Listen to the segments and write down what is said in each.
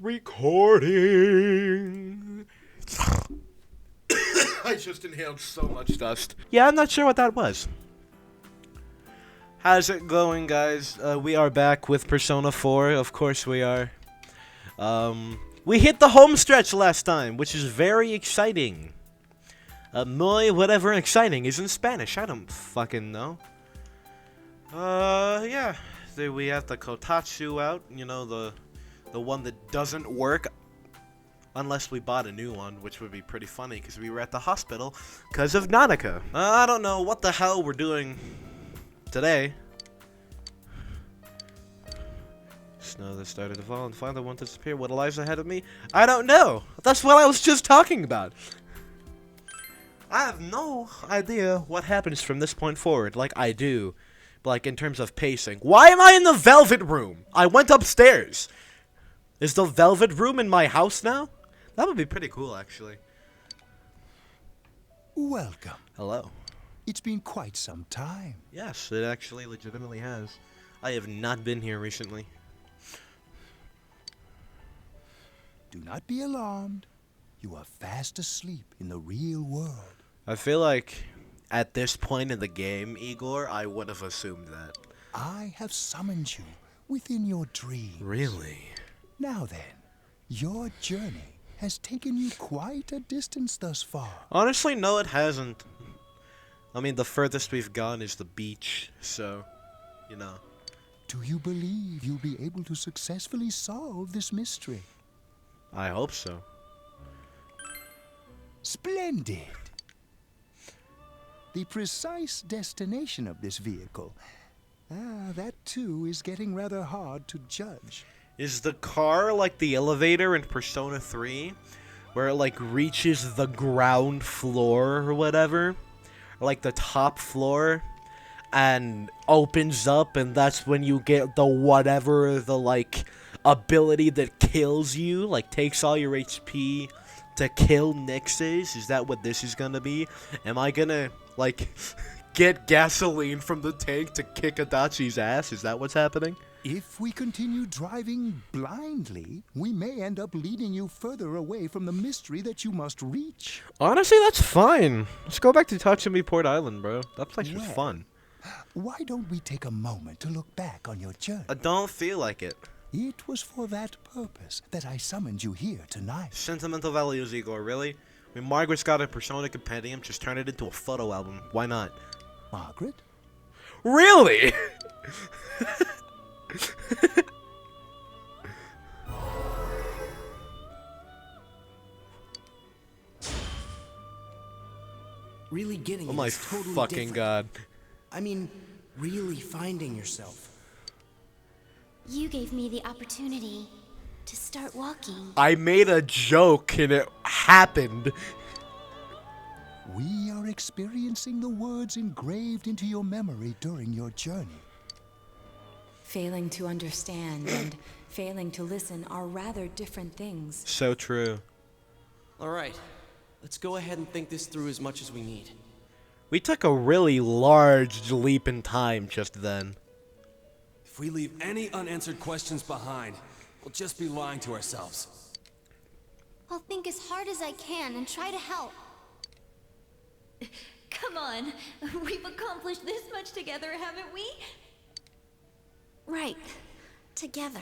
Recording. I just inhaled so much dust. Yeah, I'm not sure what that was. How's it going, guys? We are back with Persona 4. Of course we are. We hit the home stretch last time, which is very exciting. Muy whatever exciting is in Spanish. I don't fucking know. Yeah. There we have the Kotatsu out. You know, the one that doesn't work unless we bought a new one, which would be pretty funny because we were at the hospital because of Nanaka. I don't know what the hell we're doing today. Snow that started to fall and finally won't disappear. What lies ahead of me? I don't know. That's what I was just talking about. I have no idea what happens from this point forward. Like, I do. Like, in terms of pacing. Why am I in the Velvet Room? I went upstairs. Is the Velvet Room in my house now? That would be pretty cool, actually. Welcome. Hello. It's been quite some time. Yes, it actually legitimately has. I have not been here recently. Do not be alarmed. You are fast asleep in the real world. I feel like at this point in the game, Igor, I would have assumed that. I have summoned you within your dreams. Really? Now then, your journey has taken you quite a distance thus far. Honestly, no, it hasn't. I mean, the furthest we've gone is the beach, so, you know. Do you believe you'll be able to successfully solve this mystery? I hope so. Splendid! The precise destination of this vehicle, that too is getting rather hard to judge. Is the car like the elevator in Persona 3? Where it like reaches the ground floor or whatever? Or like the top floor? And opens up and that's when you get the whatever, the like ability that kills you? Like takes all your HP to kill Nixes? Is that what this is gonna be? Am I gonna like get gasoline from the tank to kick Adachi's ass? Is that what's happening? If we continue driving blindly, we may end up leading you further away from the mystery that you must reach. Honestly, that's fine. Let's go back to Tatsumi Port Island, bro. That place was Well, fun. Why don't we take a moment to look back on your journey? I don't feel like it. It was for that purpose that I summoned you here tonight. Sentimental values, Igor, really? I mean, Margaret's got a Persona Compendium, just turn it into a photo album. Why not? Margaret? Really? Really getting Oh it my is totally fucking different. god. I mean, really finding yourself. You gave me the opportunity to start walking. I made a joke and it happened. We are experiencing the words engraved into your memory during your journey. Failing to understand and failing to listen are rather different things. So true. Alright, let's go ahead and think this through as much as we need. We took a really large leap in time just then. If we leave any unanswered questions behind, we'll just be lying to ourselves. I'll think as hard as I can and try to help. Come on, we've accomplished this much together, haven't we? Right. Together.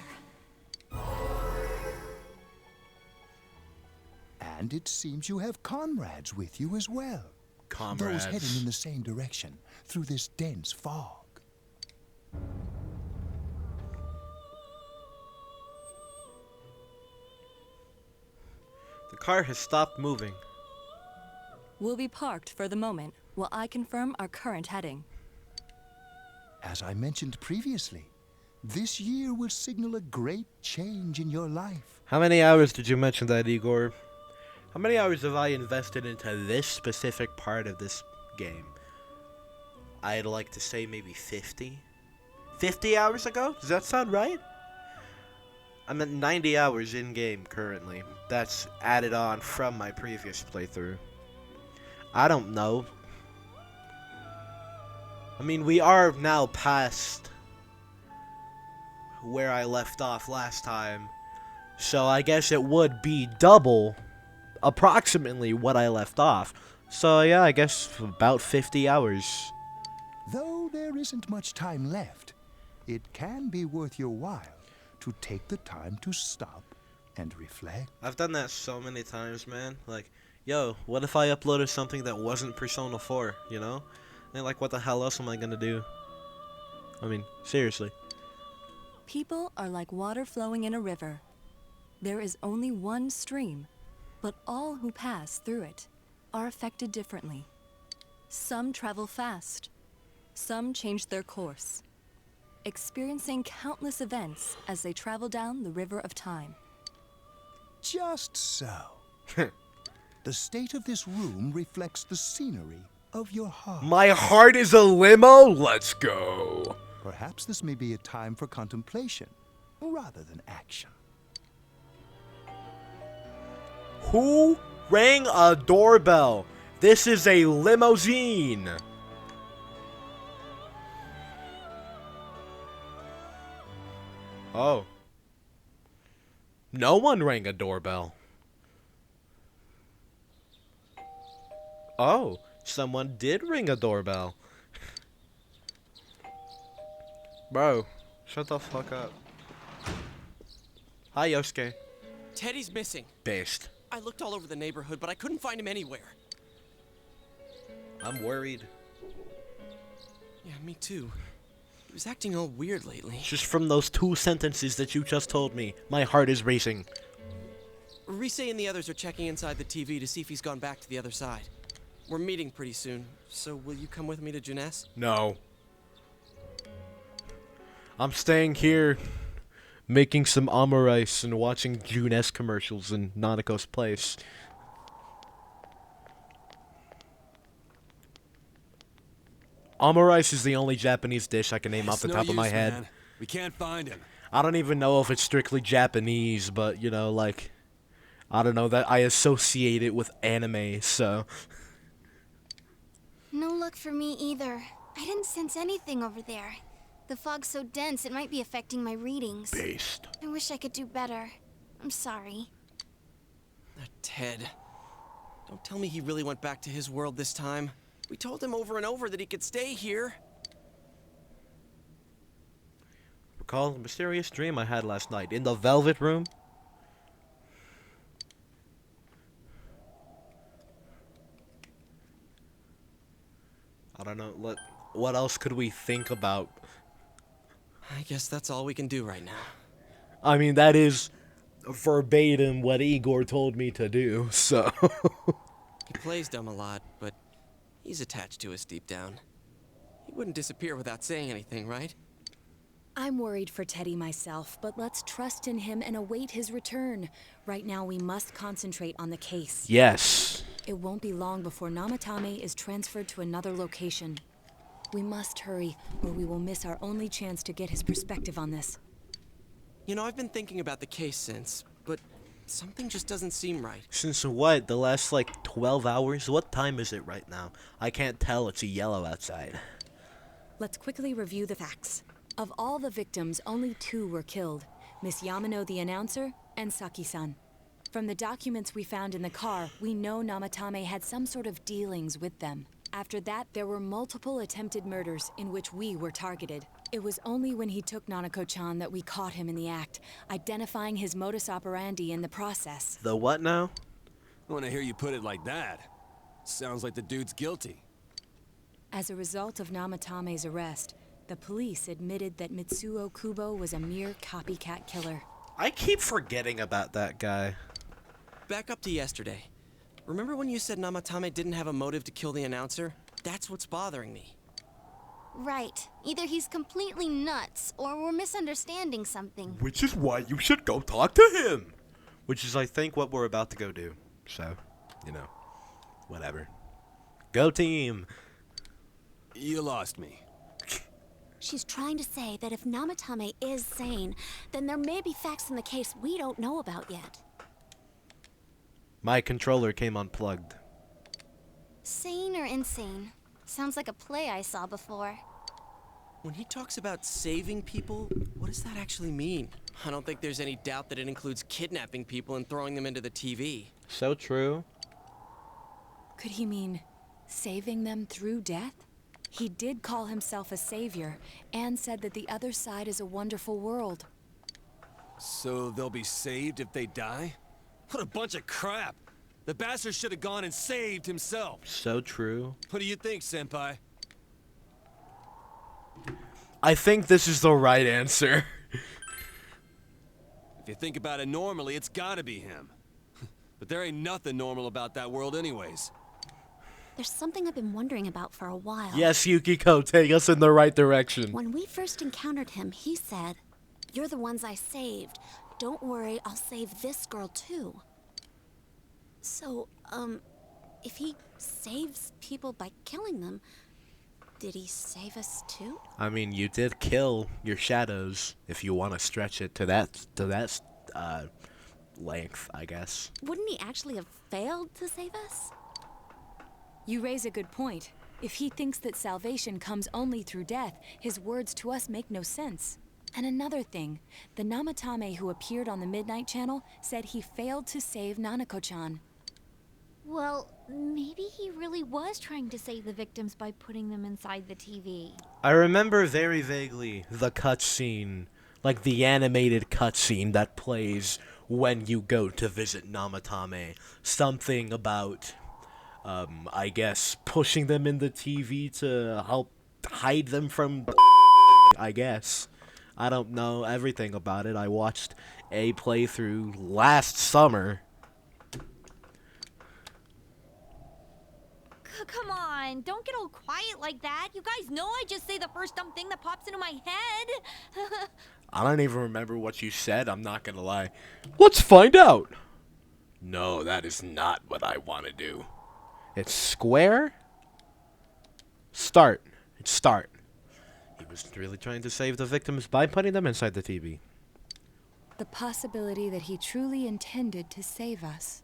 And it seems you have comrades with you as well. Comrades. Those heading in the same direction, through this dense fog. The car has stopped moving. We'll be parked for the moment while I confirm our current heading. As I mentioned previously, this year will signal a great change in your life. How many hours did you mention that, Igor? How many hours have I invested into this specific part of this game? I'd like to say maybe 50. 50 hours ago? Does that sound right? I'm at 90 hours in-game currently. That's added on from my previous playthrough. I don't know. I mean, we are now past where I left off last time. So I guess it would be double, approximately what I left off. So yeah, I guess about 50 hours. Though there isn't much time left, it can be worth your while to take the time to stop and reflect. I've done that so many times, man. Like, yo, what if I uploaded something that wasn't Persona 4, you know? And like, what the hell else am I gonna do? I mean, seriously. People are like water flowing in a river. There is only one stream, but all who pass through it are affected differently. Some travel fast, some change their course, experiencing countless events as they travel down the river of time. Just so. The state of this room reflects the scenery of your heart. My heart is a limo? Let's go. Perhaps this may be a time for contemplation rather than action. Who rang a doorbell? This is a limousine. Oh. No one rang a doorbell. Oh, someone did ring a doorbell. Bro, shut the fuck up. Hi, Yosuke. Teddy's missing. Based. I looked all over the neighborhood, but I couldn't find him anywhere. I'm worried. Yeah, me too. He was acting all weird lately. Just from those 2 sentences that you just told me, my heart is racing. Rise and the others are checking inside the TV to see if he's gone back to the other side. We're meeting pretty soon, so will you come with me to Juness? No. I'm staying here, making some omurice and watching Juness commercials in Nanako's place. Omurice is the only Japanese dish I can name off the top of my head. Man. We can't find him. I don't even know if it's strictly Japanese, but, you know, like, I don't know, that I associate it with anime, so. No luck for me either. I didn't sense anything over there. The fog's so dense it might be affecting my readings. Based. I wish I could do better. I'm sorry. Ted. Don't tell me he really went back to his world this time. We told him over and over that he could stay here. Recall the mysterious dream I had last night in the Velvet Room? I don't know, what else could we think about? I guess that's all we can do right now. I mean, that is verbatim what Igor told me to do, so. He plays dumb a lot, but he's attached to us deep down. He wouldn't disappear without saying anything, right? I'm worried for Teddy myself, but let's trust in him and await his return. Right now, we must concentrate on the case. Yes. It won't be long before Namatame is transferred to another location. We must hurry, or we will miss our only chance to get his perspective on this. You know, I've been thinking about the case since, but something just doesn't seem right. Since what? The last, 12 hours? What time is it right now? I can't tell. It's a yellow outside. Let's quickly review the facts. Of all the victims, only 2 were killed. Miss Yamano the announcer, and Saki-san. From the documents we found in the car, we know Namatame had some sort of dealings with them. After that, there were multiple attempted murders in which we were targeted. It was only when he took Nanako-chan that we caught him in the act, identifying his modus operandi in the process. The what now? When I hear you put it like that, sounds like the dude's guilty. As a result of Namatame's arrest, the police admitted that Mitsuo Kubo was a mere copycat killer. I keep forgetting about that guy. Back up to yesterday. Remember when you said Namatame didn't have a motive to kill the announcer? That's what's bothering me. Right. Either he's completely nuts, or we're misunderstanding something. Which is why you should go talk to him. Which is, I think, what we're about to go do. So, you know, whatever. Go team! You lost me. She's trying to say that if Namatame is sane, then there may be facts in the case we don't know about yet. My controller came unplugged. Sane or insane? Sounds like a play I saw before. When he talks about saving people, what does that actually mean? I don't think there's any doubt that it includes kidnapping people and throwing them into the TV. So true. Could he mean saving them through death? He did call himself a savior and said that the other side is a wonderful world. So they'll be saved if they die? What a bunch of crap! The bastard should have gone and saved himself. So true. What do you think, Senpai? I think this is the right answer. If you think about it normally, it's gotta be him. But there ain't nothing normal about that world anyways. There's something I've been wondering about for a while. Yes, Yukiko, take us in the right direction. When we first encountered him, he said, "You're the ones I saved. Don't worry, I'll save this girl too." So, if he saves people by killing them, did he save us too? I mean, you did kill your shadows, if you want to stretch it to that length, I guess. Wouldn't he actually have failed to save us? You raise a good point. If he thinks that salvation comes only through death, his words to us make no sense. And another thing, the Namatame who appeared on the Midnight Channel said he failed to save Nanako-chan. Well, maybe he really was trying to save the victims by putting them inside the TV. I remember very vaguely the cutscene, like the animated cutscene that plays when you go to visit Namatame. Something about, I guess, pushing them in the TV to help hide them from I guess. I don't know everything about it. I watched a playthrough last summer. Come on, don't get all quiet like that. You guys know I just say the first dumb thing that pops into my head. I don't even remember what you said, I'm not gonna lie. Let's find out! No, that is not what I want to do. It's square? Start. It's start. He was really trying to save the victims by putting them inside the TV. The possibility that he truly intended to save us.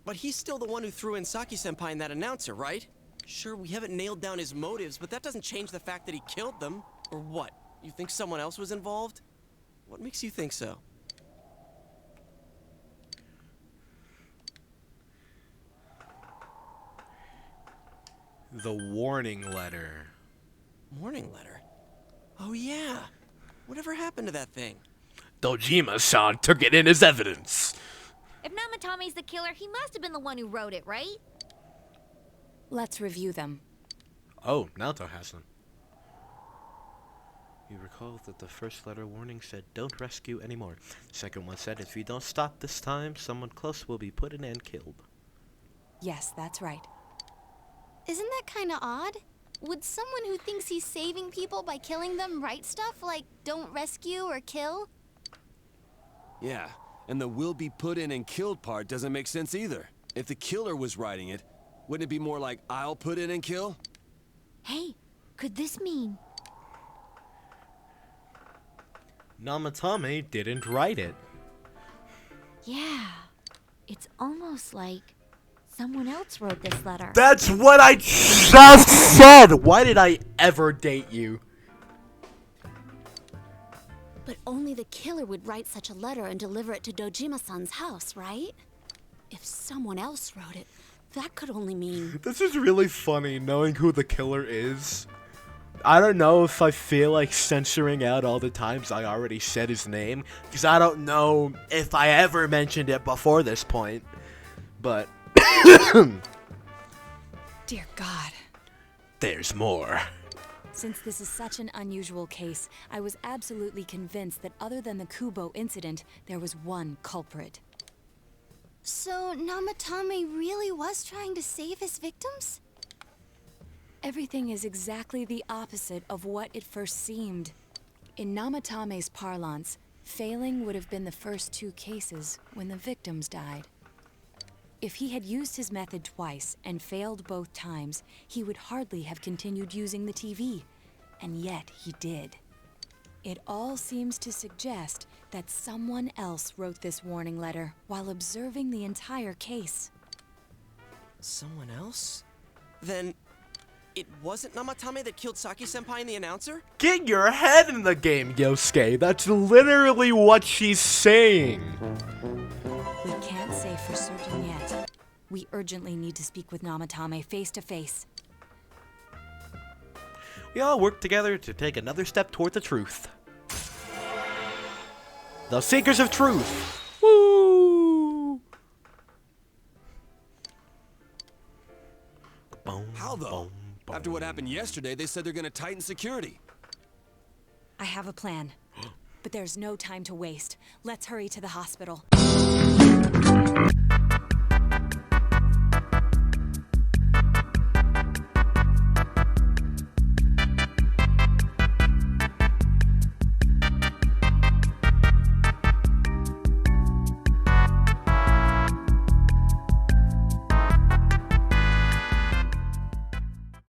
But he's still the one who threw in Saki-senpai in that announcer, right? Sure, we haven't nailed down his motives, but that doesn't change the fact that he killed them. Or what? You think someone else was involved? What makes you think so? The warning letter. Warning letter? Oh yeah. Whatever happened to that thing? Dojima-san took it in as evidence. If Namatame's the killer, he must have been the one who wrote it, right? Let's review them. Oh, Naoto has them. You recall that the first letter warning said, "Don't rescue anymore." The second one said, "If you don't stop this time, someone close will be put in and killed." Yes, that's right. Isn't that kind of odd? Would someone who thinks he's saving people by killing them write stuff like "don't rescue" or "kill"? Yeah, and the "will be put in and killed" part doesn't make sense either. If the killer was writing it, wouldn't it be more like "I'll put in and kill"? Hey, could this mean... Namatame didn't write it. Yeah, it's almost like someone else wrote this letter. That's what I just said! Why did I ever date you? But only the killer would write such a letter and deliver it to Dojima-san's house, right? If someone else wrote it, that could only mean... This is really funny, knowing who the killer is. I don't know if I feel like censoring out all the times I already said his name, because I don't know if I ever mentioned it before this point. But... Dear God. There's more. Since this is such an unusual case, I was absolutely convinced that other than the Kubo incident, there was one culprit. So Namatame really was trying to save his victims? Everything is exactly the opposite of what it first seemed. In Namatame's parlance, failing would have been the first two cases when the victims died. If he had used his method twice and failed both times, he would hardly have continued using the TV. And yet he did. It all seems to suggest that someone else wrote this warning letter while observing the entire case. Someone else? Then... It wasn't Namatame that killed Saki-senpai and the announcer? Get your head in the game, Yosuke. That's literally what she's saying. We can't say for certain yet. We urgently need to speak with Namatame face to face. We all work together to take another step toward the truth. The Seekers of Truth. Woo! Boom, How though? boom, boom. After what happened yesterday, they said they're gonna tighten security. I have a plan. But there's no time to waste. Let's hurry to the hospital.